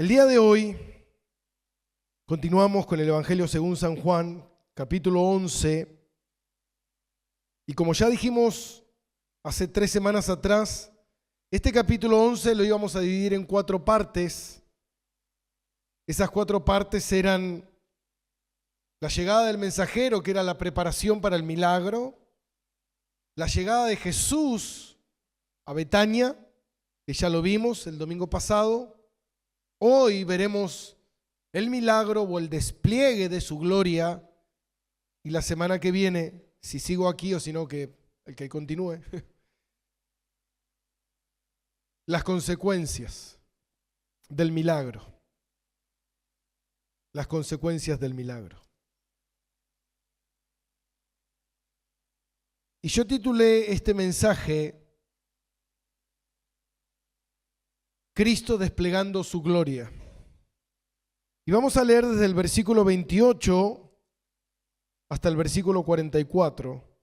El día de hoy continuamos con el Evangelio según San Juan, capítulo 11. Y como ya dijimos hace 3 semanas atrás, este capítulo 11 lo íbamos a dividir en 4 partes. Esas 4 partes eran la llegada del mensajero, que era la preparación para el milagro, la llegada de Jesús a Betania, que ya lo vimos el domingo pasado. Hoy veremos el milagro o el despliegue de su gloria, y la semana que viene, si sigo aquí o si no, que el que continúe, las consecuencias del milagro. Las consecuencias del milagro. Y yo titulé este mensaje Cristo desplegando su gloria. Y vamos a leer desde el versículo 28 hasta el versículo 44.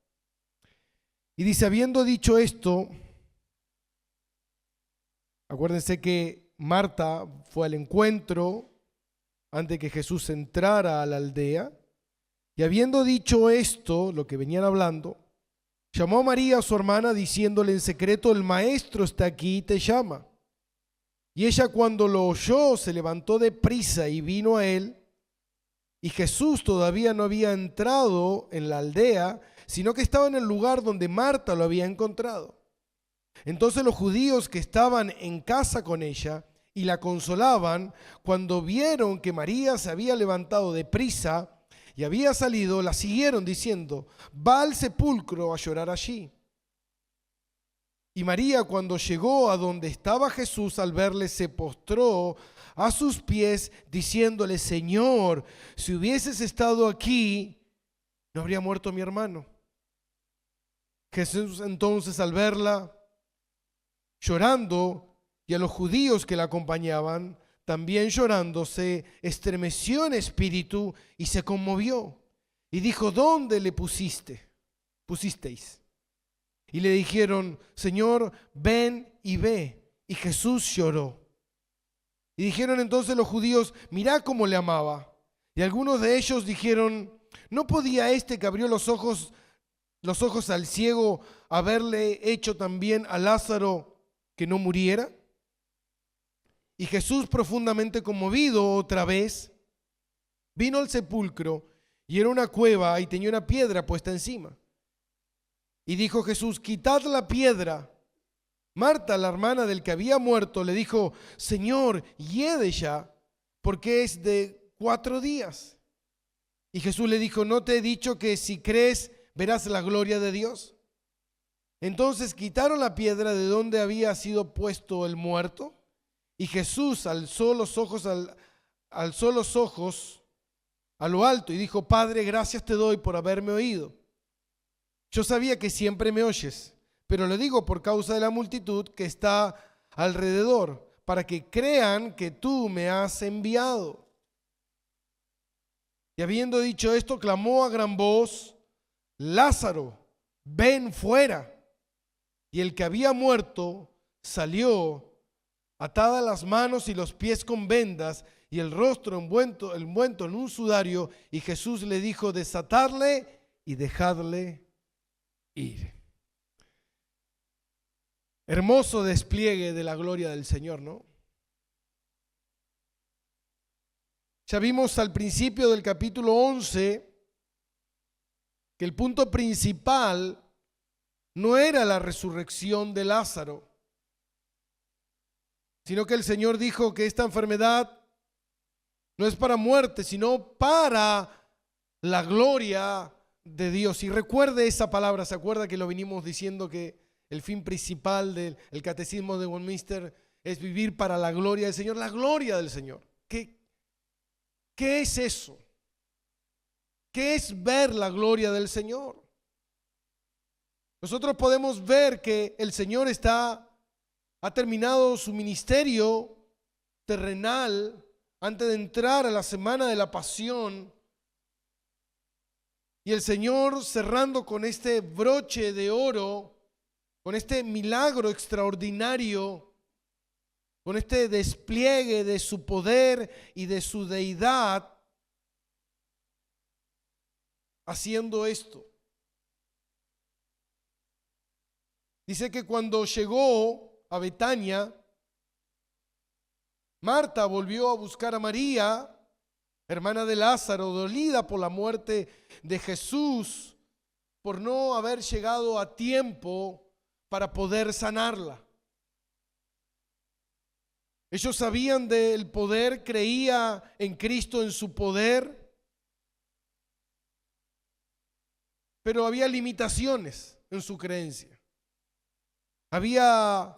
Y dice, habiendo dicho esto, acuérdense que Marta fue al encuentro antes que Jesús entrara a la aldea. Y habiendo dicho esto, lo que venían hablando, llamó a María, su hermana, diciéndole en secreto, el maestro está aquí y te llama. Y ella, cuando lo oyó, se levantó de prisa y vino a él. Y Jesús todavía no había entrado en la aldea, sino que estaba en el lugar donde Marta lo había encontrado. Entonces los judíos que estaban en casa con ella y la consolaban, cuando vieron que María se había levantado de prisa y había salido, la siguieron diciendo, va al sepulcro a llorar allí. Y María, cuando llegó a donde estaba Jesús, al verle, se postró a sus pies, diciéndole, Señor, si hubieses estado aquí, no habría muerto mi hermano. Jesús entonces, al verla llorando, y a los judíos que la acompañaban, también llorando, se estremeció en espíritu y se conmovió. Y dijo, ¿dónde le pusisteis? Y le dijeron, Señor, ven y ve. Y Jesús lloró. Y dijeron entonces los judíos, mirá cómo le amaba. Y algunos de ellos dijeron, ¿no podía este que abrió los ojos al ciego haberle hecho también a Lázaro que no muriera? Y Jesús, profundamente conmovido otra vez, vino al sepulcro, y era una cueva y tenía una piedra puesta encima. Y dijo Jesús, quitad la piedra. Marta, la hermana del que había muerto, le dijo, Señor, hiede ya, porque es de 4 días. Y Jesús le dijo, ¿no te he dicho que si crees verás la gloria de Dios? Entonces quitaron la piedra de donde había sido puesto el muerto, y Jesús alzó los ojos a lo alto y dijo, Padre, gracias te doy por haberme oído. Yo sabía que siempre me oyes, pero lo digo por causa de la multitud que está alrededor, para que crean que tú me has enviado. Y habiendo dicho esto, clamó a gran voz, Lázaro, ven fuera. Y el que había muerto salió, atadas las manos y los pies con vendas, y el rostro envuelto en un sudario, y Jesús le dijo, desatadle y dejadle ir. Hermoso despliegue de la gloria del Señor, ¿no? Ya vimos al principio del capítulo 11 que el punto principal no era la resurrección de Lázaro, sino que el Señor dijo que esta enfermedad no es para muerte, sino para la gloria de Dios. Y recuerde esa palabra, ¿se acuerda que lo venimos diciendo que el fin principal del catecismo de Westminster es vivir para la gloria del Señor? La gloria del Señor. ¿Qué es eso? ¿Qué es ver la gloria del Señor? Nosotros podemos ver que el Señor ha terminado su ministerio terrenal antes de entrar a la semana de la pasión. Y el Señor, cerrando con este broche de oro, con este milagro extraordinario, con este despliegue de su poder y de su deidad, haciendo esto. Dice que cuando llegó a Betania, Marta volvió a buscar a María, hermana de Lázaro, dolida por la muerte de Jesús, por no haber llegado a tiempo para poder sanarla. Ellos sabían del poder, creía en Cristo, en su poder, pero había limitaciones en su creencia. Había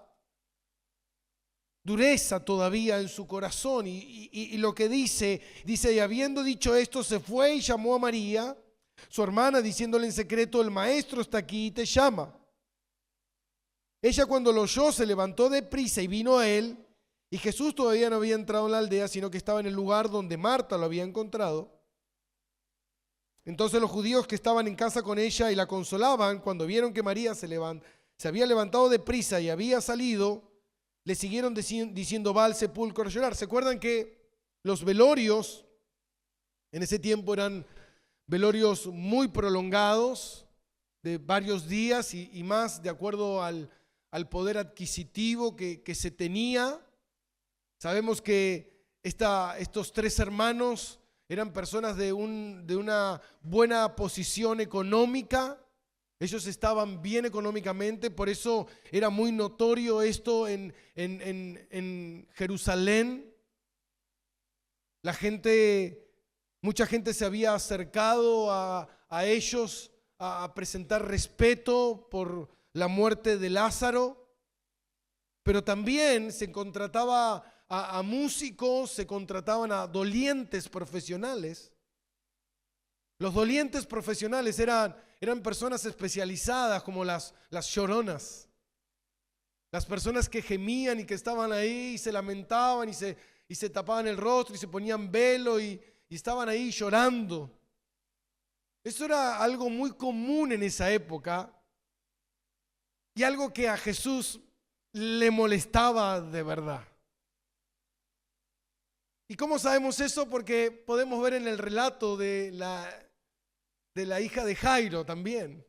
dureza todavía en su corazón y lo que dice, y habiendo dicho esto, se fue y llamó a María, su hermana, diciéndole en secreto: el maestro está aquí y te llama. Ella, cuando lo oyó, se levantó deprisa y vino a él, y Jesús todavía no había entrado en la aldea, sino que estaba en el lugar donde Marta lo había encontrado. Entonces los judíos que estaban en casa con ella y la consolaban, cuando vieron que María se había levantado deprisa y había salido, le siguieron diciendo: va al sepulcro a llorar. ¿Se acuerdan que los velorios en ese tiempo eran velorios muy prolongados, de varios días y más, de acuerdo al poder adquisitivo que se tenía? Sabemos que estos tres hermanos eran personas de una buena posición económica. Ellos estaban bien económicamente, por eso era muy notorio esto en Jerusalén. Mucha gente se había acercado a ellos a presentar respeto por la muerte de Lázaro, pero también se contrataba a músicos, se contrataban a dolientes profesionales. Los dolientes profesionales eran personas especializadas, como las lloronas, las personas que gemían y que estaban ahí y se lamentaban y se tapaban el rostro y se ponían velo y estaban ahí llorando. Eso era algo muy común en esa época y algo que a Jesús le molestaba de verdad. ¿Y cómo sabemos eso? Porque podemos ver en el relato de la hija de Jairo también,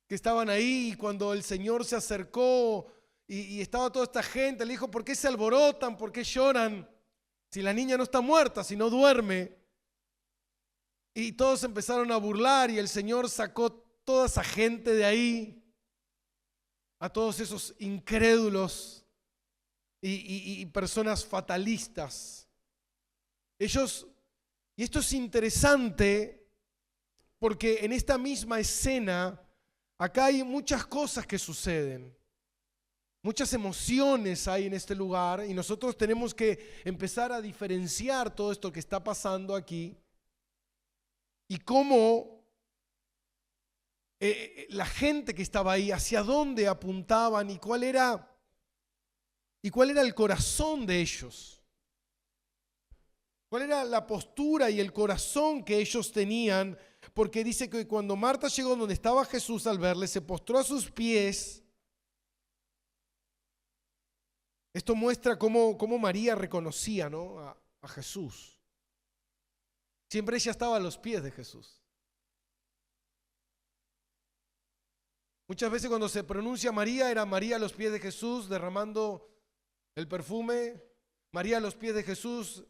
que estaban ahí y cuando el Señor se acercó y estaba toda esta gente, le dijo: ¿por qué se alborotan? ¿Por qué lloran? Si la niña no está muerta, si no duerme. Y todos empezaron a burlar y el Señor sacó toda esa gente de ahí, a todos esos incrédulos y personas fatalistas. Y esto es interesante porque en esta misma escena, acá hay muchas cosas que suceden, muchas emociones hay en este lugar y nosotros tenemos que empezar a diferenciar todo esto que está pasando aquí y cómo la gente que estaba ahí, hacia dónde apuntaban y cuál era el corazón de ellos. ¿Cuál era la postura y el corazón que ellos tenían? Porque dice que cuando Marta llegó donde estaba Jesús, al verle, se postró a sus pies. Esto muestra cómo María reconocía, ¿no?, a Jesús. Siempre ella estaba a los pies de Jesús. Muchas veces cuando se pronuncia María, era María a los pies de Jesús derramando el perfume, María a los pies de Jesús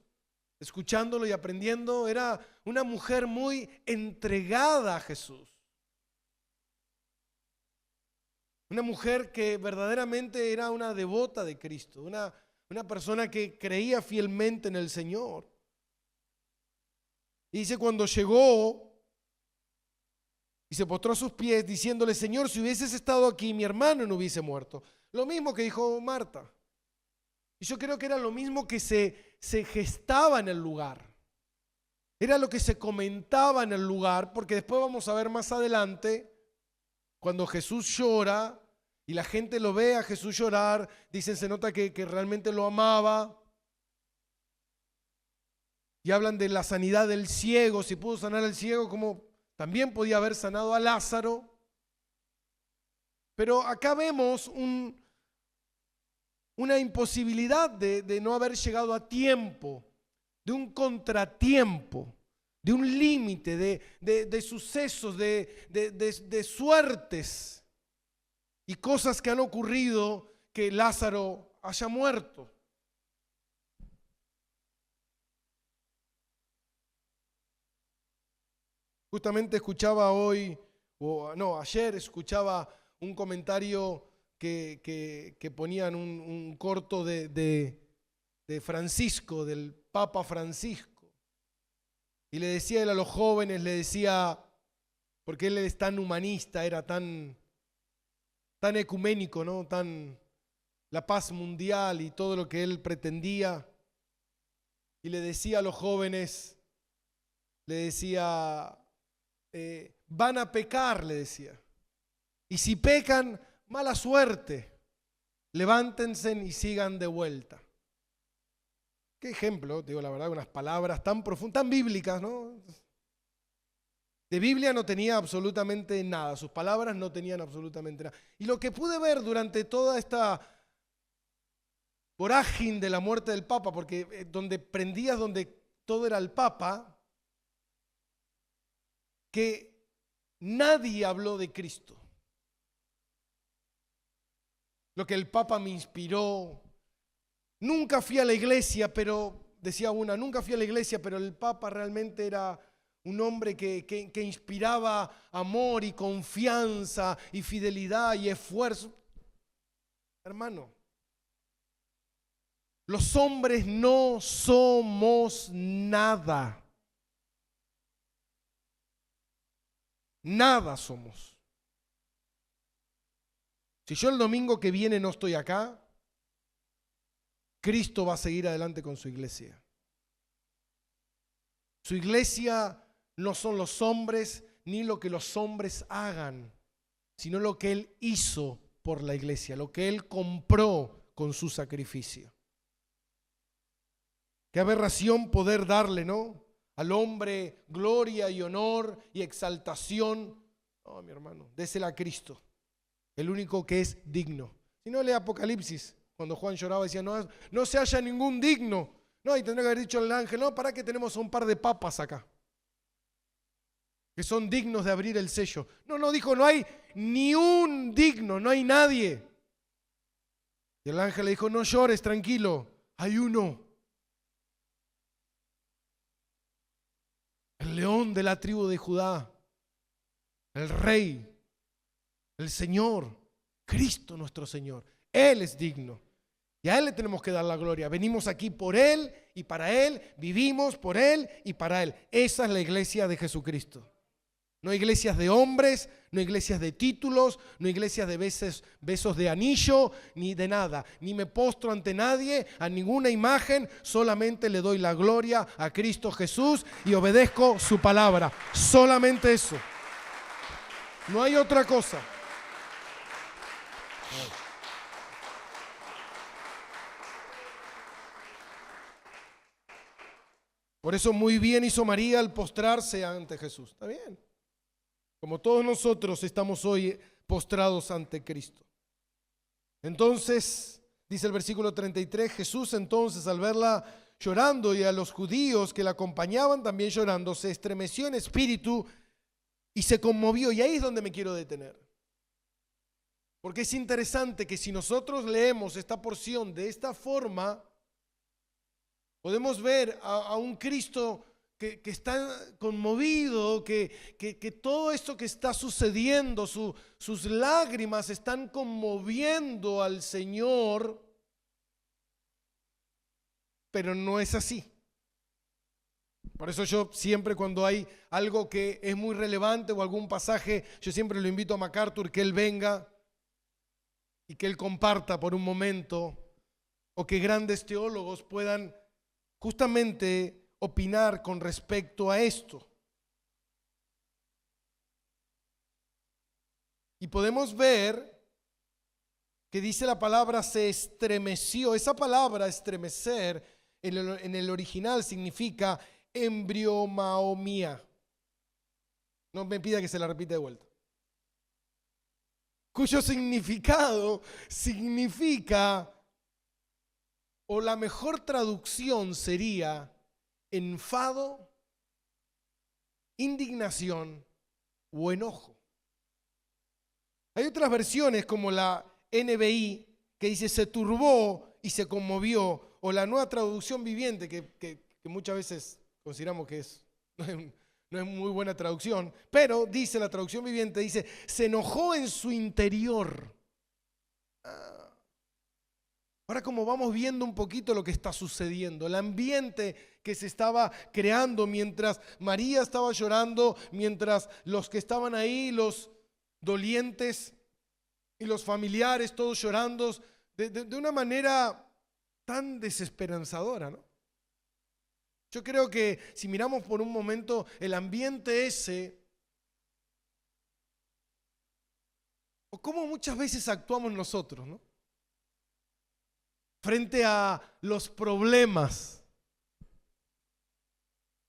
escuchándolo y aprendiendo. Era una mujer muy entregada a Jesús. Una mujer que verdaderamente era una devota de Cristo, una persona que creía fielmente en el Señor. Y dice, cuando llegó y se postró a sus pies, diciéndole: Señor, si hubieses estado aquí, mi hermano no hubiese muerto. Lo mismo que dijo Marta. Y yo creo que era lo mismo que se gestaba en el lugar. Era lo que se comentaba en el lugar, porque después vamos a ver más adelante, cuando Jesús llora y la gente lo ve a Jesús llorar, dicen, se nota que realmente lo amaba. Y hablan de la sanidad del ciego, si pudo sanar al ciego, como también podía haber sanado a Lázaro. Pero acá vemos una imposibilidad de no haber llegado a tiempo, de un contratiempo, de un límite, de sucesos, de suertes y cosas que han ocurrido que Lázaro haya muerto. Justamente escuchaba ayer escuchaba un comentario que ponían un corto de Francisco, del Papa Francisco. Y le decía él a los jóvenes, le decía, porque él es tan humanista, era tan ecuménico, ¿no? Tan la paz mundial y todo lo que él pretendía. Y le decía a los jóvenes, le decía, van a pecar, le decía. Y si pecan, mala suerte. Levántense y sigan de vuelta. Qué ejemplo, digo la verdad, unas palabras tan profundas, tan bíblicas, ¿no? De Biblia no tenía absolutamente nada, sus palabras no tenían absolutamente nada. Y lo que pude ver durante toda esta vorágine de la muerte del Papa, porque donde todo era el Papa, que nadie habló de Cristo. Lo que el Papa me inspiró. Nunca fui a la iglesia, pero, decía una, nunca fui a la iglesia, pero el Papa realmente era un hombre que inspiraba amor y confianza y fidelidad y esfuerzo. Hermano, los hombres no somos nada. Nada somos. Si yo el domingo que viene no estoy acá, Cristo va a seguir adelante con su iglesia. Su iglesia no son los hombres ni lo que los hombres hagan, sino lo que Él hizo por la iglesia, lo que Él compró con su sacrificio. Qué aberración poder darle, ¿no?, al hombre gloria y honor y exaltación. No, mi hermano, désela a Cristo, el único que es digno. Si no, lee Apocalipsis. Cuando Juan lloraba decía, no se halla ningún digno. No, y tendría que haber dicho el ángel, no, para que tenemos un par de papas acá, que son dignos de abrir el sello. No, dijo, no hay ni un digno, no hay nadie. Y el ángel le dijo, no llores, tranquilo, hay uno. El león de la tribu de Judá, el rey, el Señor, Cristo nuestro Señor. Él es digno. Y a Él le tenemos que dar la gloria. Venimos aquí por Él y para Él. Vivimos por Él y para Él. Esa es la iglesia de Jesucristo. No iglesias de hombres, no iglesias de títulos, no iglesias de besos de anillo, ni de nada. Ni me postro ante nadie, a ninguna imagen. Solamente le doy la gloria a Cristo Jesús y obedezco su palabra. Solamente eso. No hay otra cosa. Por eso muy bien hizo María al postrarse ante Jesús. Está bien. Como todos nosotros estamos hoy postrados ante Cristo. Entonces, dice el versículo 33, Jesús entonces al verla llorando y a los judíos que la acompañaban también llorando, se estremeció en espíritu y se conmovió. Y ahí es donde me quiero detener. Porque es interesante que si nosotros leemos esta porción de esta forma, podemos ver a un Cristo que está conmovido, que todo esto que está sucediendo, sus lágrimas están conmoviendo al Señor, pero no es así. Por eso yo siempre cuando hay algo que es muy relevante o algún pasaje, yo siempre lo invito a MacArthur que él venga y que él comparta por un momento, o que grandes teólogos puedan justamente opinar con respecto a esto. Y podemos ver que dice la palabra se estremeció. Esa palabra estremecer en el original significa embriomaomía. No me pida que se la repita de vuelta. Cuyo significado significa o la mejor traducción sería enfado, indignación o enojo. Hay otras versiones como la NBI que dice se turbó y se conmovió, o la Nueva Traducción Viviente que muchas veces consideramos que no es muy buena traducción, pero dice la Traducción Viviente, dice se enojó en su interior. Ahora como vamos viendo un poquito lo que está sucediendo, el ambiente que se estaba creando mientras María estaba llorando, mientras los que estaban ahí, los dolientes y los familiares, todos llorando de una manera tan desesperanzadora, ¿no? Yo creo que si miramos por un momento el ambiente ese, o cómo muchas veces actuamos nosotros, ¿no? Frente a los problemas.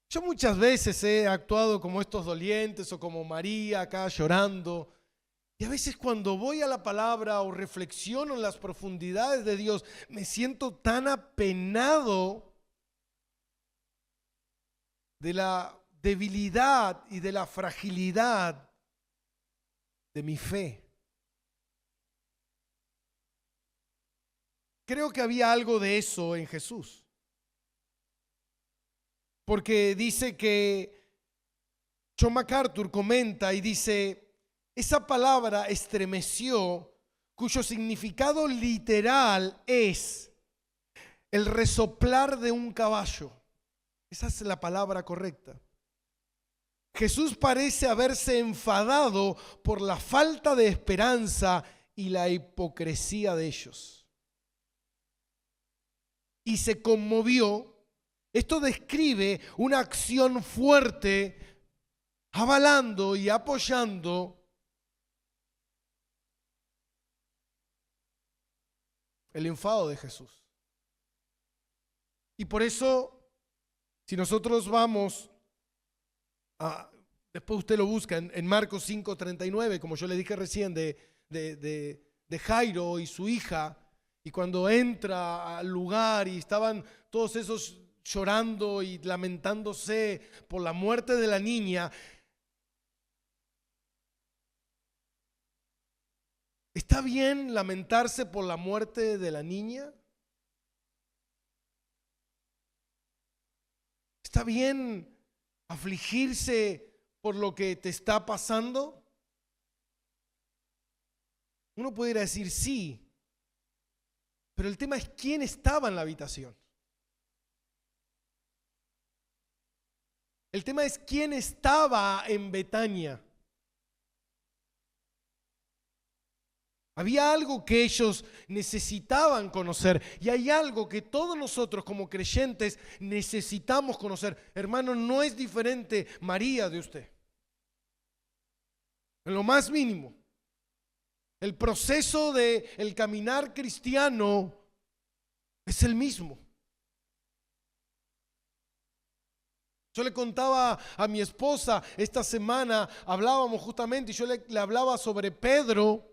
Yo muchas veces he actuado como estos dolientes o como María acá llorando. Y a veces cuando voy a la palabra o reflexiono en las profundidades de Dios, me siento tan apenado de la debilidad y de la fragilidad de mi fe. Creo que había algo de eso en Jesús. Porque dice que John MacArthur comenta y dice, esa palabra estremeció, cuyo significado literal es el resoplar de un caballo. Esa es la palabra correcta. Jesús parece haberse enfadado por la falta de esperanza y la hipocresía de ellos. Y se conmovió. Esto describe una acción fuerte, avalando y apoyando el enfado de Jesús. Y por eso, si nosotros vamos después usted lo busca en Marcos 5:39, como yo le dije recién, de Jairo y su hija, y cuando entra al lugar y estaban todos esos llorando y lamentándose por la muerte de la niña. ¿Está bien lamentarse por la muerte de la niña? ¿Está bien afligirse por lo que te está pasando? Uno pudiera decir sí, pero el tema es quién estaba en la habitación. El tema es quién estaba en Betania. Había algo que ellos necesitaban conocer y hay algo que todos nosotros como creyentes necesitamos conocer. Hermano, no es diferente María de usted. En lo más mínimo. El proceso del caminar cristiano es el mismo. Yo le contaba a mi esposa esta semana, hablábamos justamente y yo le hablaba sobre Pedro.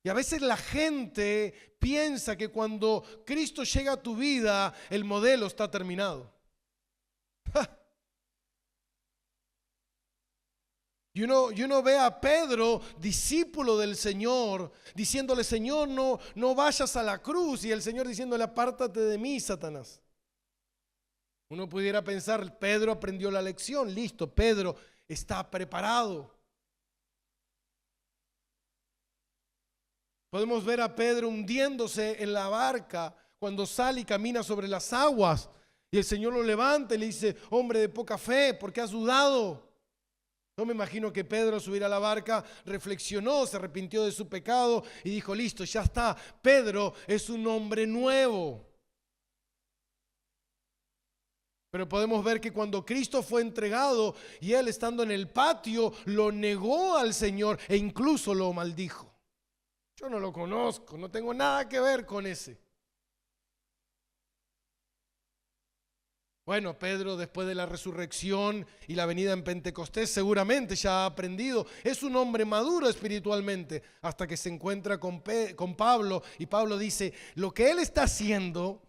Y a veces la gente piensa que cuando Cristo llega a tu vida, el modelo está terminado. Y uno ve a Pedro, discípulo del Señor, diciéndole, Señor, no vayas a la cruz. Y el Señor diciéndole, apártate de mí, Satanás. Uno pudiera pensar, Pedro aprendió la lección, listo, Pedro está preparado. Podemos ver a Pedro hundiéndose en la barca cuando sale y camina sobre las aguas. Y el Señor lo levanta y le dice, hombre de poca fe, ¿por qué has dudado? Yo me imagino que Pedro subir a la barca, reflexionó, se arrepintió de su pecado y dijo, listo, ya está, Pedro es un hombre nuevo. Pero podemos ver que cuando Cristo fue entregado y él estando en el patio, lo negó al Señor e incluso lo maldijo. Yo no lo conozco, no tengo nada que ver con ese. Bueno, Pedro, después de la resurrección y la venida en Pentecostés, seguramente ya ha aprendido. Es un hombre maduro espiritualmente hasta que se encuentra con Pablo, y Pablo dice, lo que él está haciendo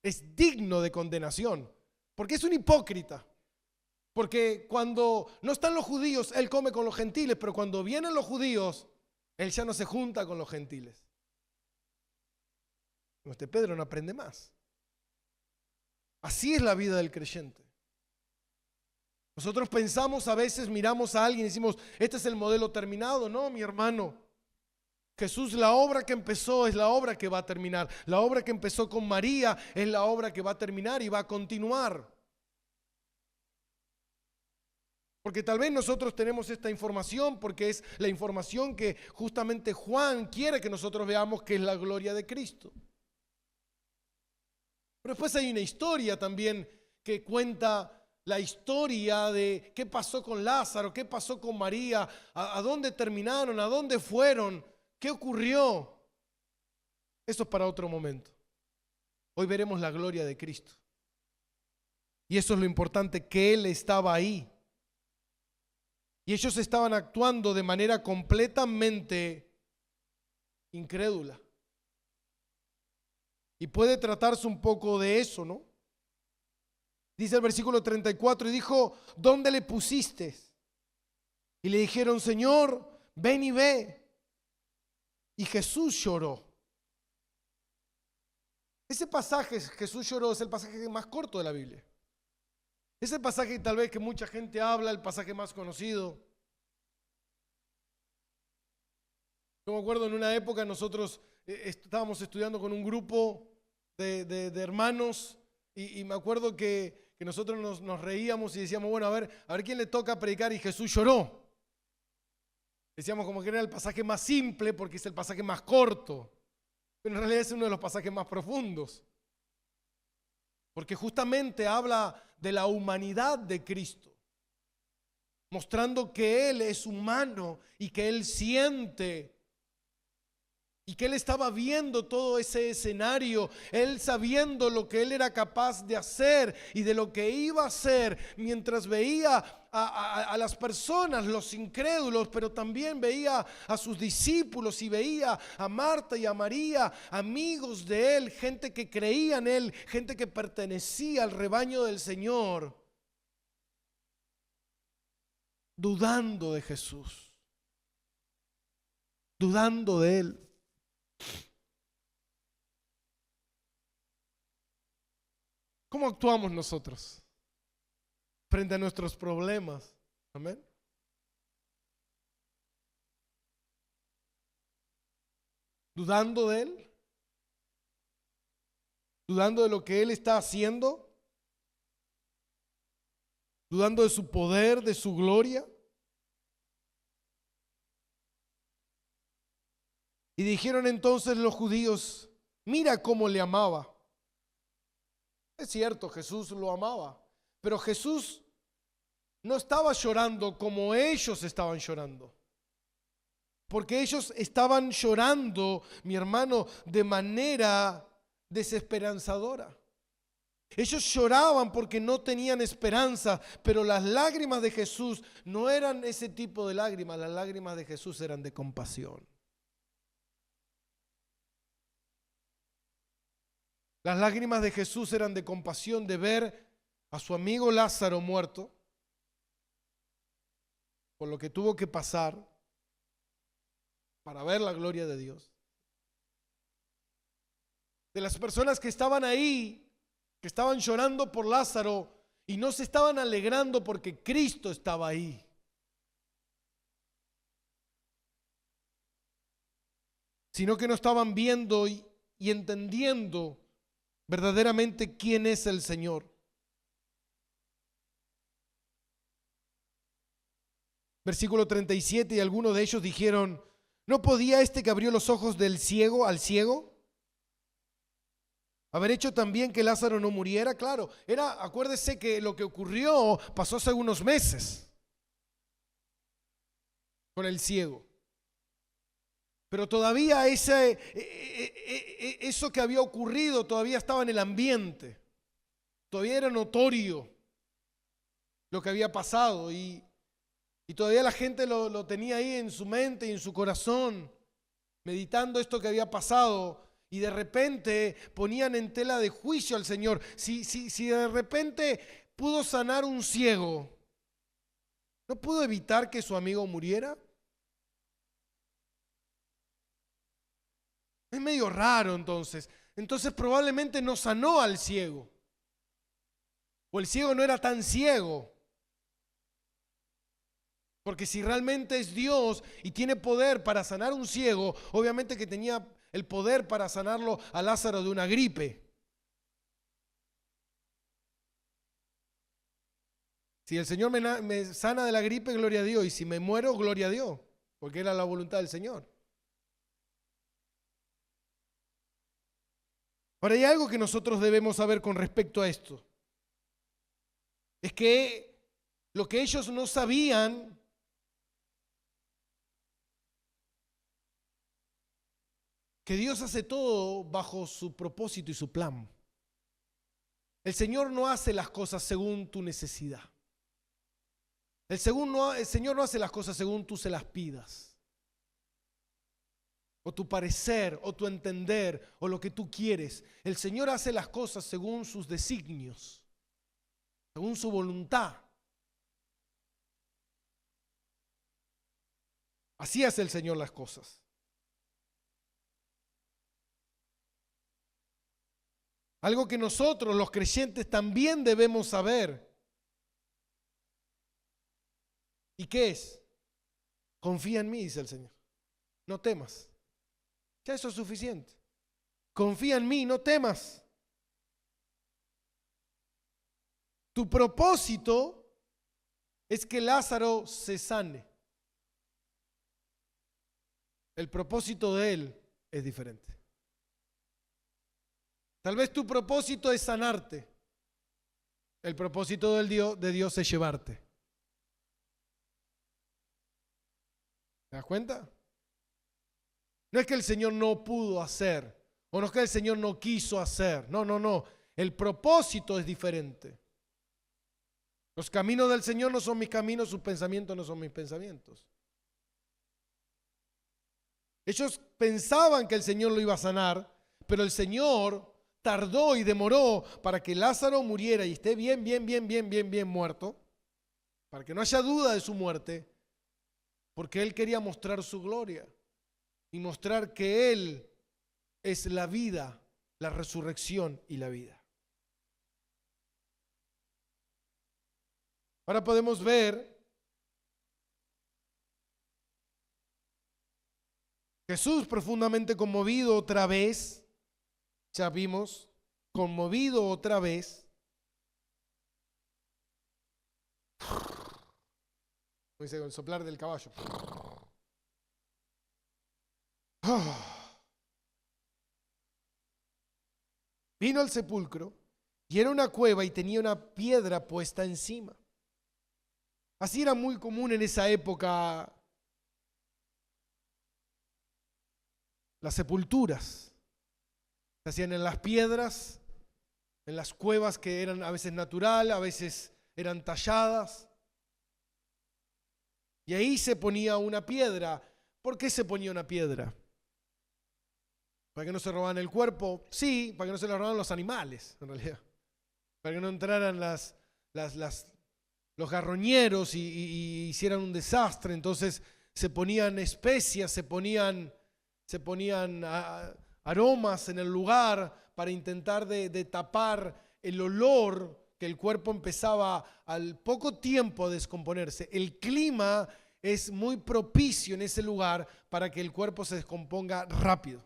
es digno de condenación, porque es un hipócrita. Porque cuando no están los judíos, él come con los gentiles, pero cuando vienen los judíos, él ya no se junta con los gentiles. Este Pedro no aprende más. Así es la vida del creyente. Nosotros pensamos, a veces miramos a alguien y decimos, este es el modelo terminado. No, mi hermano. Jesús, la obra que empezó es la obra que va a terminar. La obra que empezó con María es la obra que va a terminar y va a continuar. Porque tal vez nosotros tenemos esta información porque es la información que justamente Juan quiere que nosotros veamos, que es la gloria de Cristo. Pero después hay una historia también que cuenta la historia de qué pasó con Lázaro, qué pasó con María, a dónde terminaron, a dónde fueron, qué ocurrió. Eso es para otro momento. Hoy veremos la gloria de Cristo. Y eso es lo importante, que Él estaba ahí. Y ellos estaban actuando de manera completamente incrédula. Y puede tratarse un poco de eso, ¿no? Dice el versículo 34, y dijo, ¿dónde le pusiste? Y le dijeron, Señor, ven y ve. Y Jesús lloró. Ese pasaje, Jesús lloró, es el pasaje más corto de la Biblia. Es el pasaje tal vez que mucha gente habla, el pasaje más conocido. Yo me acuerdo en una época nosotros estábamos estudiando con un grupo de hermanos y me acuerdo que nosotros nos reíamos y decíamos, bueno, a ver quién le toca predicar, y Jesús lloró. Decíamos como que era el pasaje más simple porque es el pasaje más corto, pero en realidad es uno de los pasajes más profundos. Porque justamente habla de la humanidad de Cristo, mostrando que Él es humano y que Él siente y que Él estaba viendo todo ese escenario, Él sabiendo lo que Él era capaz de hacer y de lo que iba a hacer mientras veía a las personas, los incrédulos, pero también veía a sus discípulos y veía a Marta y a María, amigos de Él, gente que creía en Él, gente que pertenecía al rebaño del Señor, dudando de Jesús, dudando de Él. ¿Cómo actuamos nosotros frente a nuestros problemas? Amén. ¿Dudando de Él? ¿Dudando de lo que Él está haciendo? ¿Dudando de su poder, de su gloria? Y dijeron entonces los judíos, mira cómo le amaba. Es cierto, Jesús lo amaba, pero Jesús no estaba llorando como ellos estaban llorando. Porque ellos estaban llorando, mi hermano, de manera desesperanzadora. Ellos lloraban porque no tenían esperanza, pero las lágrimas de Jesús no eran ese tipo de lágrimas, las lágrimas de Jesús eran de compasión. Las lágrimas de Jesús eran de compasión, de ver a su amigo Lázaro muerto, por lo que tuvo que pasar para ver la gloria de Dios. De las personas que estaban ahí, que estaban llorando por Lázaro y no se estaban alegrando porque Cristo estaba ahí. Sino que no estaban viendo y entendiendo verdaderamente quién es el Señor. Versículo 37, y algunos de ellos dijeron, ¿no podía este que abrió los ojos del ciego al ciego haber hecho también que Lázaro no muriera? Claro, acuérdese que lo que ocurrió pasó hace unos meses con el ciego. Pero todavía eso que había ocurrido todavía estaba en el ambiente. todavía era notorio lo que había pasado y todavía la gente lo tenía ahí en su mente y en su corazón, meditando esto que había pasado, y de repente ponían en tela de juicio al Señor. Si de repente pudo sanar un ciego, ¿no pudo evitar que su amigo muriera? Es medio raro entonces. Entonces probablemente no sanó al ciego. O el ciego no era tan ciego. Porque si realmente es Dios y tiene poder para sanar un ciego, obviamente que tenía el poder para sanarlo a Lázaro de una gripe. Si el Señor me sana de la gripe, gloria a Dios. Y si me muero, gloria a Dios. Porque era la voluntad del Señor. Ahora hay algo que nosotros debemos saber con respecto a esto. Es que lo que ellos no sabían que Dios hace todo bajo su propósito y su plan. El Señor no hace las cosas según tu necesidad. El Señor no hace las cosas según tú se las pidas. O tu parecer, o tu entender, o lo que tú quieres. El Señor hace las cosas según sus designios, según su voluntad. Así hace el Señor las cosas. Algo que nosotros, los creyentes, también debemos saber. ¿Y qué es? Confía en mí, dice el Señor. No temas. Ya eso es suficiente. Confía en mí, no temas. Tu propósito es que Lázaro se sane. El propósito de él es diferente. Tal vez tu propósito es sanarte. El propósito de Dios es llevarte. ¿Te das cuenta? No es que el Señor no pudo hacer, o no es que el Señor no quiso hacer. No. El propósito es diferente. Los caminos del Señor no son mis caminos, sus pensamientos no son mis pensamientos. Ellos pensaban que el Señor lo iba a sanar, pero el Señor tardó y demoró para que Lázaro muriera y esté bien muerto, para que no haya duda de su muerte, porque Él quería mostrar su gloria y mostrar que Él es la vida, la resurrección y la vida. Ahora podemos ver Jesús profundamente conmovido otra vez, ya vimos, conmovido otra vez. Como dice, con el soplar del caballo. Vino al sepulcro y era una cueva y tenía una piedra puesta encima. Así era muy común en esa época las sepulturas. Se hacían en las piedras, en las cuevas que eran a veces natural, a veces eran talladas. Y ahí se ponía una piedra. ¿Por qué se ponía una piedra? ¿Para que no se robaran el cuerpo? Sí, para que no se lo robaran los animales, en realidad. Para que no entraran los garroñeros y hicieran un desastre. Entonces se ponían especias, se ponían aromas en el lugar para intentar de tapar el olor que el cuerpo empezaba al poco tiempo a descomponerse. El clima es muy propicio en ese lugar para que el cuerpo se descomponga rápido.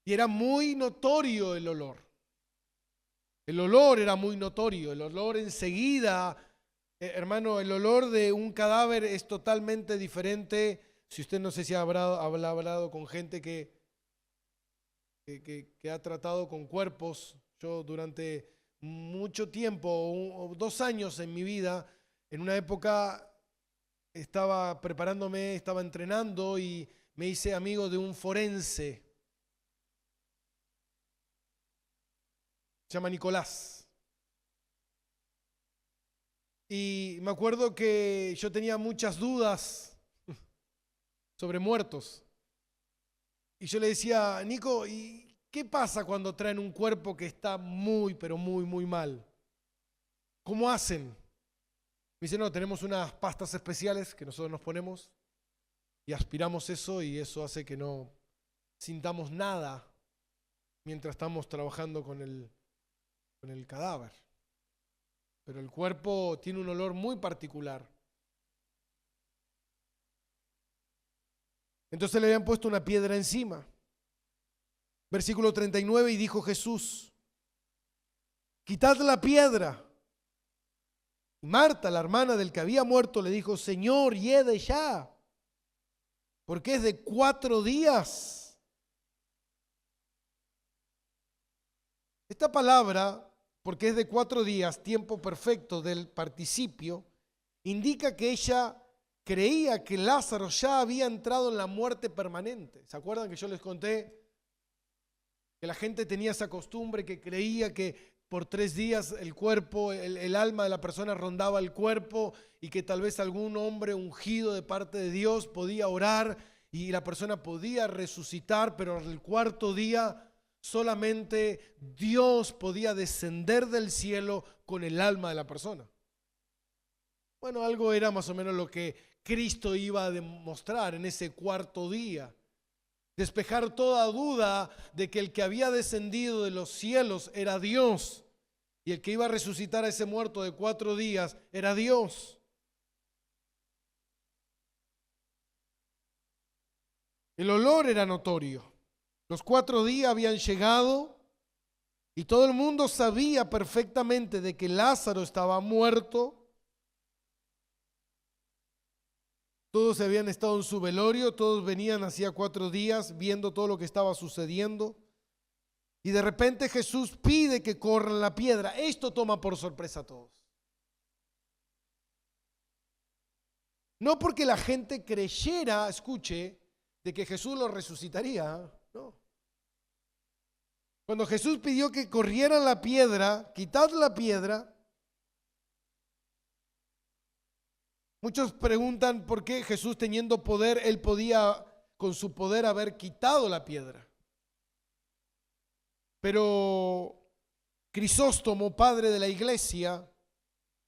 Y era muy notorio el olor. El olor era muy notorio. El olor enseguida, hermano, el olor de un cadáver es totalmente diferente. Si usted no sé si habrá hablado con gente que ha tratado con cuerpos. Yo durante mucho tiempo, o 2 años en mi vida, en una época estaba preparándome, estaba entrenando y me hice amigo de un forense. se llama Nicolás. Y me acuerdo que yo tenía muchas dudas sobre muertos. Y yo le decía, Nico, ¿y qué pasa cuando traen un cuerpo que está muy, pero muy, muy mal? ¿Cómo hacen? Me dice, no, tenemos unas pastas especiales que nosotros nos ponemos y aspiramos eso y eso hace que no sintamos nada mientras estamos trabajando con el cadáver. Pero el cuerpo tiene un olor muy particular. Entonces le habían puesto una piedra encima. Versículo 39, y dijo Jesús, quitad la piedra. Y Marta, la hermana del que había muerto, le dijo, Señor, hiede ya, porque es de 4 días. Esta palabra, porque es de 4 días, tiempo perfecto del participio, indica que ella creía que Lázaro ya había entrado en la muerte permanente. ¿Se acuerdan que yo les conté que la gente tenía esa costumbre, que creía que por 3 días el cuerpo, el alma de la persona rondaba el cuerpo y que tal vez algún hombre ungido de parte de Dios podía orar y la persona podía resucitar, pero el 4.º día solamente Dios podía descender del cielo con el alma de la persona? Bueno, algo era más o menos lo que Cristo iba a demostrar en ese 4.º día. Despejar toda duda de que el que había descendido de los cielos era Dios y el que iba a resucitar a ese muerto de 4 días era Dios. El olor era notorio. Los 4 días habían llegado y todo el mundo sabía perfectamente de que Lázaro estaba muerto. Todos habían estado en su velorio, todos venían hacía 4 días viendo todo lo que estaba sucediendo. Y de repente Jesús pide que corran la piedra. Esto toma por sorpresa a todos. No porque la gente creyera, escuche, de que Jesús lo resucitaría, no. Cuando Jesús pidió que corrieran la piedra, quitad la piedra, muchos preguntan por qué Jesús, teniendo poder, él podía con su poder haber quitado la piedra. Pero Crisóstomo, padre de la iglesia,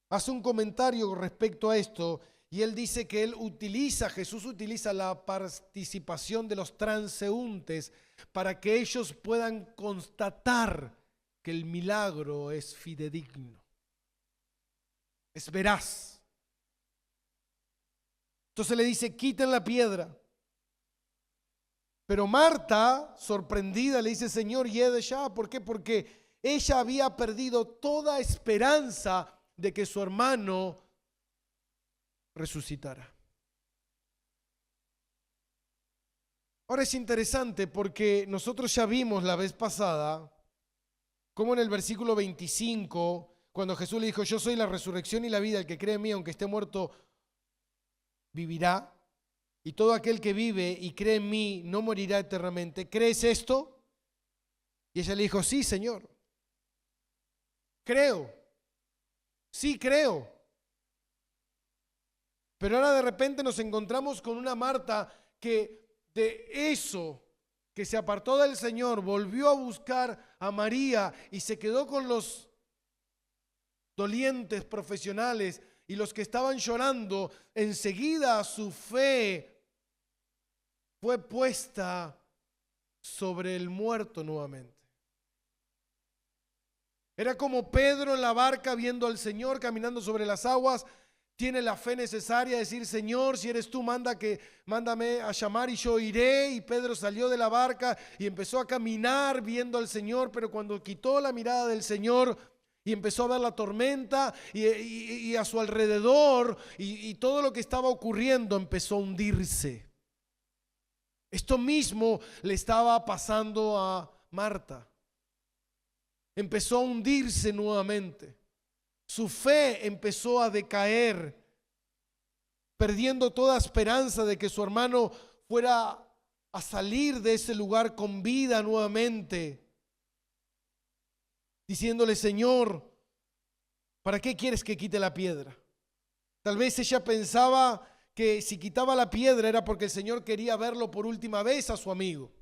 hace un comentario respecto a esto y él dice que Jesús utiliza la participación de los transeúntes para que ellos puedan constatar que el milagro es fidedigno, es veraz. Entonces le dice, quiten la piedra. Pero Marta, sorprendida, le dice, Señor, hiede ya. ¿Por qué? Porque ella había perdido toda esperanza de que su hermano resucitara. Ahora es interesante porque nosotros ya vimos la vez pasada cómo en el versículo 25, cuando Jesús le dijo, yo soy la resurrección y la vida, el que cree en mí, aunque esté muerto, vivirá, y todo aquel que vive y cree en mí no morirá eternamente. ¿Crees esto? Y ella le dijo, sí, Señor. Creo. Sí, creo. Pero ahora de repente nos encontramos con una Marta que de eso, que se apartó del Señor, volvió a buscar a María y se quedó con los dolientes profesionales y los que estaban llorando. Enseguida su fe fue puesta sobre el muerto nuevamente. Era como Pedro en la barca viendo al Señor caminando sobre las aguas. Tiene la fe necesaria de decir, Señor, si eres tú, mándame a llamar y yo iré. Y Pedro salió de la barca y empezó a caminar viendo al Señor, pero cuando quitó la mirada del Señor y empezó a ver la tormenta y a su alrededor y todo lo que estaba ocurriendo, empezó a hundirse. Esto mismo le estaba pasando a Marta. Empezó a hundirse nuevamente. Su fe empezó a decaer, perdiendo toda esperanza de que su hermano fuera a salir de ese lugar con vida nuevamente. diciéndole: Señor, ¿para qué quieres que quite la piedra? Tal vez ella pensaba que si quitaba la piedra era porque el Señor quería verlo por última vez a su amigo.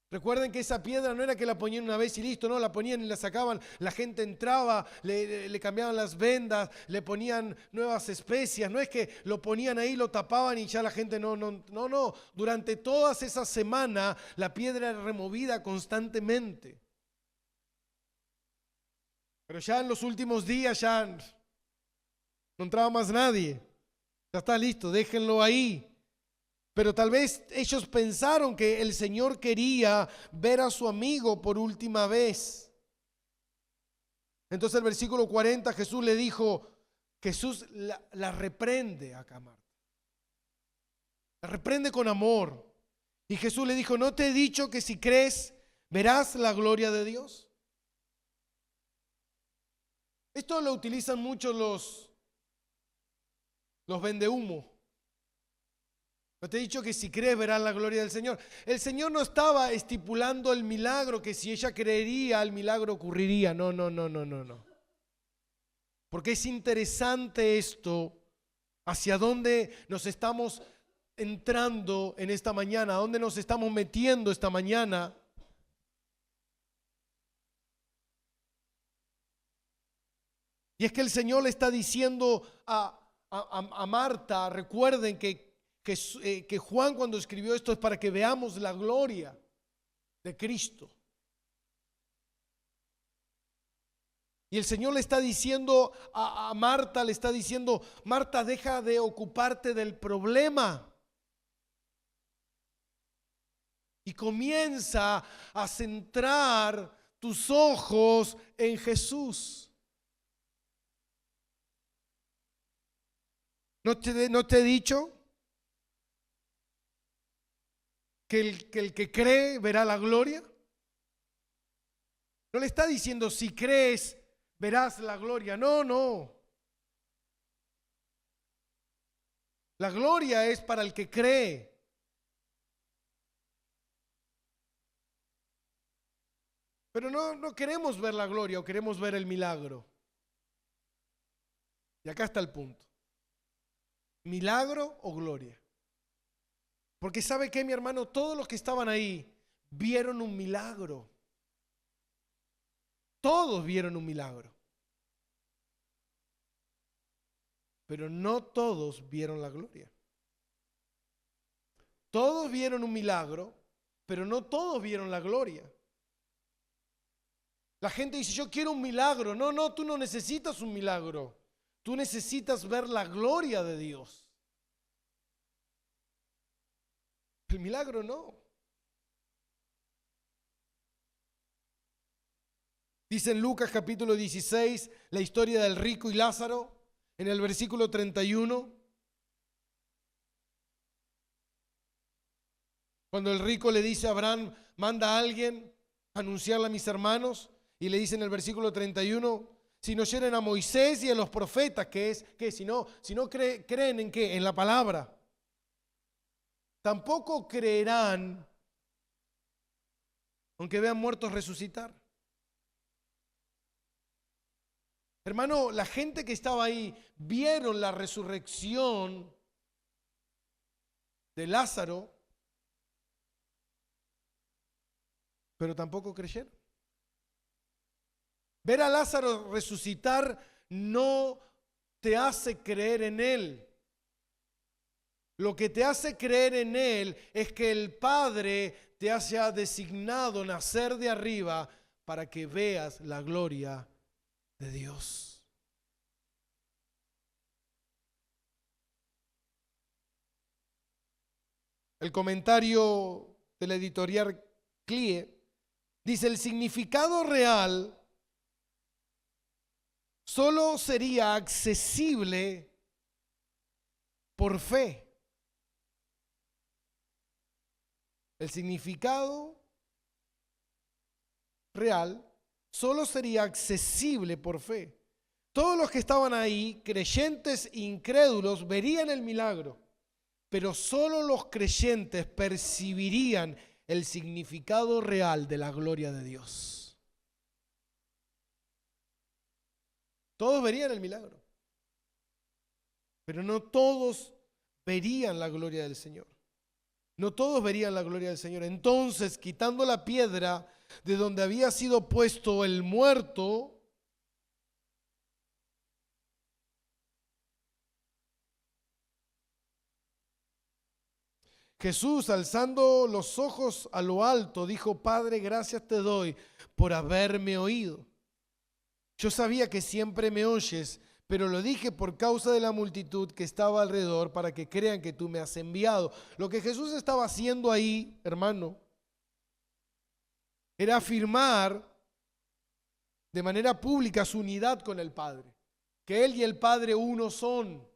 Recuerden que esa piedra no era que la ponían una vez y listo, no, la ponían y la sacaban, la gente entraba, le cambiaban las vendas, le ponían nuevas especias, no es que lo ponían ahí, lo tapaban y ya la gente no, durante todas esas semanas la piedra era removida constantemente. Pero ya en los últimos días ya no entraba más nadie, ya está listo, déjenlo ahí. Pero tal vez ellos pensaron que el Señor quería ver a su amigo por última vez. Entonces el versículo 40, Jesús le dijo, Jesús la reprende acá, Marta. La reprende con amor. Y Jesús le dijo: ¿no te he dicho que si crees verás la gloria de Dios? Esto lo utilizan mucho los vendehumo. No te he dicho que si crees verás la gloria del Señor. El Señor no estaba estipulando el milagro, que si ella creería el milagro ocurriría. No. Porque es interesante esto, hacia dónde nos estamos entrando en esta mañana, a dónde nos estamos metiendo esta mañana. Y es que el Señor le está diciendo a Marta, recuerden que Juan cuando escribió esto es para que veamos la gloria de Cristo. Y el Señor le está diciendo a Marta, le está diciendo: Marta, deja de ocuparte del problema y comienza a centrar tus ojos en Jesús. ¿No te he dicho que el que cree verá la gloria? No le está diciendo: si crees verás la gloria. No. La gloria es para el que cree. Pero no queremos ver la gloria, o queremos ver el milagro. Y acá está el punto: ¿milagro o gloria? Porque ¿sabe qué, mi hermano? Todos los que estaban ahí vieron un milagro. Todos vieron un milagro. Pero no todos vieron la gloria. Todos vieron un milagro, pero no todos vieron la gloria. La gente dice: yo quiero un milagro. No, tú no necesitas un milagro. Tú necesitas ver la gloria de Dios. El milagro no. Dice en Lucas capítulo 16 la historia del rico y Lázaro, en el versículo 31. Cuando el rico le dice a Abraham: manda a alguien a anunciarle a mis hermanos. Y le dice en el versículo 31: si no oyeren a Moisés y a los profetas, si no creen en qué, en la palabra, tampoco creerán aunque vean muertos resucitar. Hermano, la gente que estaba ahí vieron la resurrección de Lázaro, pero tampoco creyeron. Ver a Lázaro resucitar no te hace creer en él. Lo que te hace creer en él es que el Padre te haya designado nacer de arriba para que veas la gloria de Dios. El comentario de la editorial CLIE dice: el significado real solo sería accesible por fe. El significado real solo sería accesible por fe. Todos los que estaban ahí, creyentes e incrédulos, verían el milagro, pero solo los creyentes percibirían el significado real de la gloria de Dios. Todos verían el milagro, pero no todos verían la gloria del Señor. No todos verían la gloria del Señor. Entonces, quitando la piedra de donde había sido puesto el muerto, Jesús, alzando los ojos a lo alto, dijo: Padre, gracias te doy por haberme oído. Yo sabía que siempre me oyes, pero lo dije por causa de la multitud que estaba alrededor, para que crean que tú me has enviado. Lo que Jesús estaba haciendo ahí, hermano, era afirmar de manera pública su unidad con el Padre, que Él y el Padre uno son.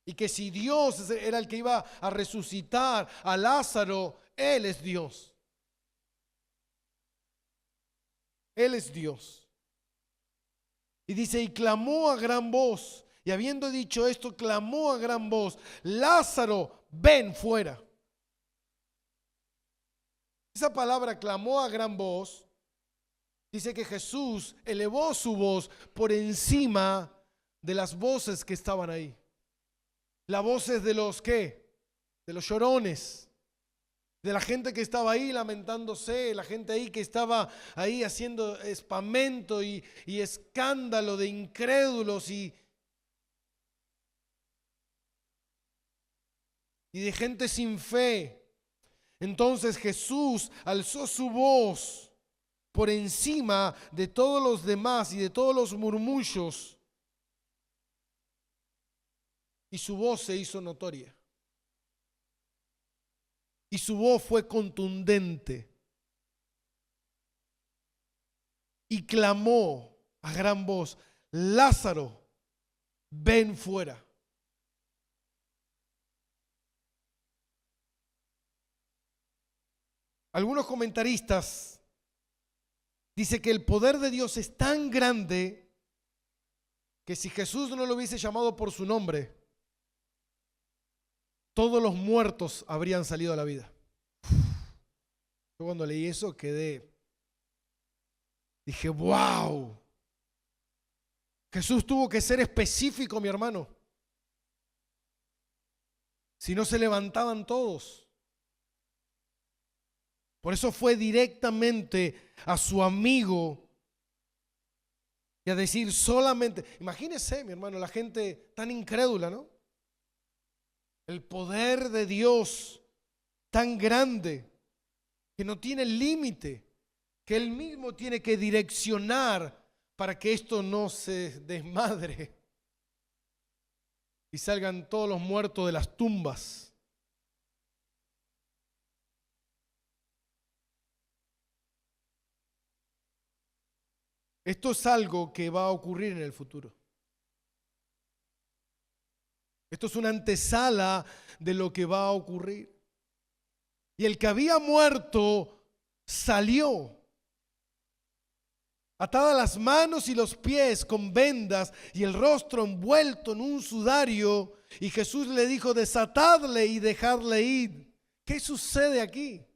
Y que si Dios era el que iba a resucitar a Lázaro, Él es Dios. Él es Dios. Y dice: y clamó a gran voz. Y habiendo dicho esto, clamó a gran voz: Lázaro, ven fuera. Esa palabra, clamó a gran voz, dice que Jesús elevó su voz por encima de las voces que estaban ahí. Las voces de los ¿qué? De los llorones, de la gente que estaba ahí lamentándose, la gente ahí que estaba ahí haciendo espamento y escándalo de incrédulos y de gente sin fe. Entonces Jesús alzó su voz por encima de todos los demás y de todos los murmullos, y su voz se hizo notoria. Y su voz fue contundente. Y clamó a gran voz: Lázaro, ven fuera. Algunos comentaristas dicen que el poder de Dios es tan grande que si Jesús no lo hubiese llamado por su nombre, todos los muertos habrían salido a la vida. Yo cuando leí eso dije: wow. Jesús tuvo que ser específico, mi hermano. Si no, se levantaban todos. Por eso fue directamente a su amigo y a decir solamente. Imagínese, mi hermano, la gente tan incrédula, ¿no? El poder de Dios tan grande que no tiene límite, que Él mismo tiene que direccionar para que esto no se desmadre y salgan todos los muertos de las tumbas. Esto es algo que va a ocurrir en el futuro. Esto es una antesala de lo que va a ocurrir. Y el que había muerto salió, atadas las manos y los pies con vendas y el rostro envuelto en un sudario. Y Jesús le dijo: desatadle y dejadle ir. ¿Qué sucede aquí?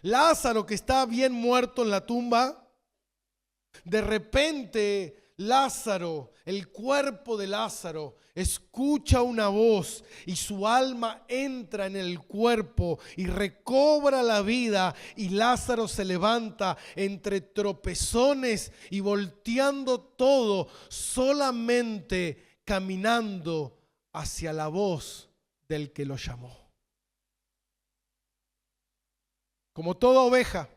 Lázaro, que está bien muerto en la tumba, de repente Lázaro, el cuerpo de Lázaro, escucha una voz y su alma entra en el cuerpo y recobra la vida, y Lázaro se levanta entre tropezones y volteando todo, solamente caminando hacia la voz del que lo llamó. Como toda oveja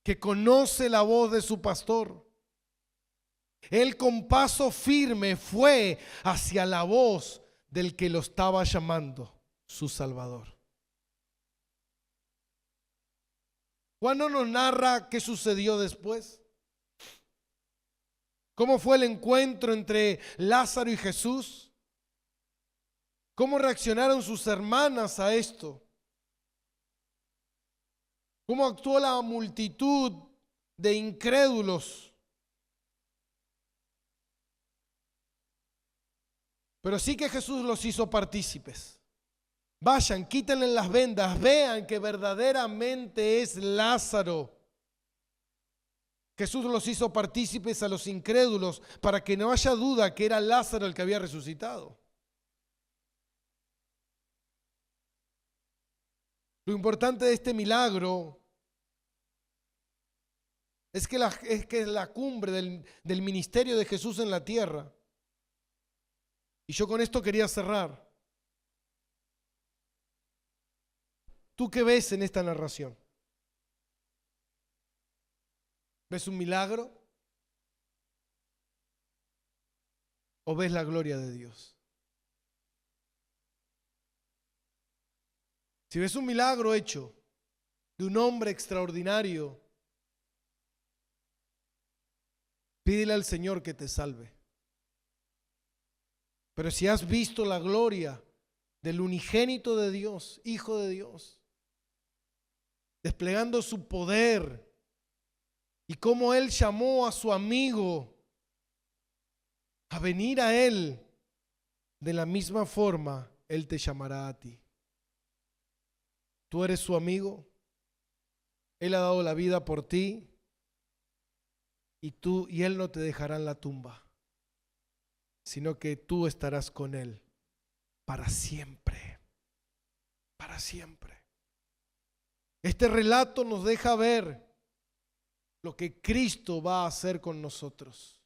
que conoce la voz de su pastor, él con paso firme fue hacia la voz del que lo estaba llamando su Salvador. Juan no nos narra qué sucedió después. ¿Cómo fue el encuentro entre Lázaro y Jesús? ¿Cómo reaccionaron sus hermanas a esto? ¿Cómo actuó la multitud de incrédulos? Pero sí que Jesús los hizo partícipes. Vayan, quítenle las vendas, vean que verdaderamente es Lázaro. Jesús los hizo partícipes a los incrédulos para que no haya duda que era Lázaro el que había resucitado. Lo importante de este milagro es que es la cumbre del ministerio de Jesús en la tierra. Y yo con esto quería cerrar. ¿Tú qué ves en esta narración? ¿Ves un milagro? ¿O ves la gloria de Dios? Si ves un milagro hecho de un hombre extraordinario, pídele al Señor que te salve. Pero si has visto la gloria del unigénito de Dios, Hijo de Dios, desplegando su poder y cómo Él llamó a su amigo a venir a Él, de la misma forma Él te llamará a ti. Tú eres su amigo, Él ha dado la vida por ti y Él no te dejará en la tumba, sino que tú estarás con Él para siempre, para siempre. Este relato nos deja ver lo que Cristo va a hacer con nosotros,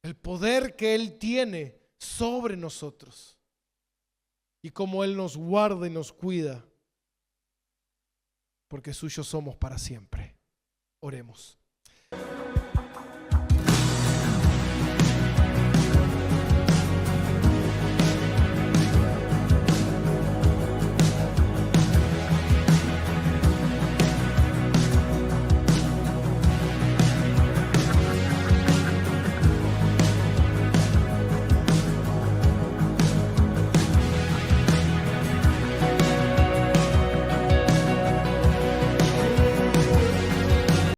el poder que Él tiene sobre nosotros y cómo Él nos guarda y nos cuida, porque suyos somos para siempre. Oremos.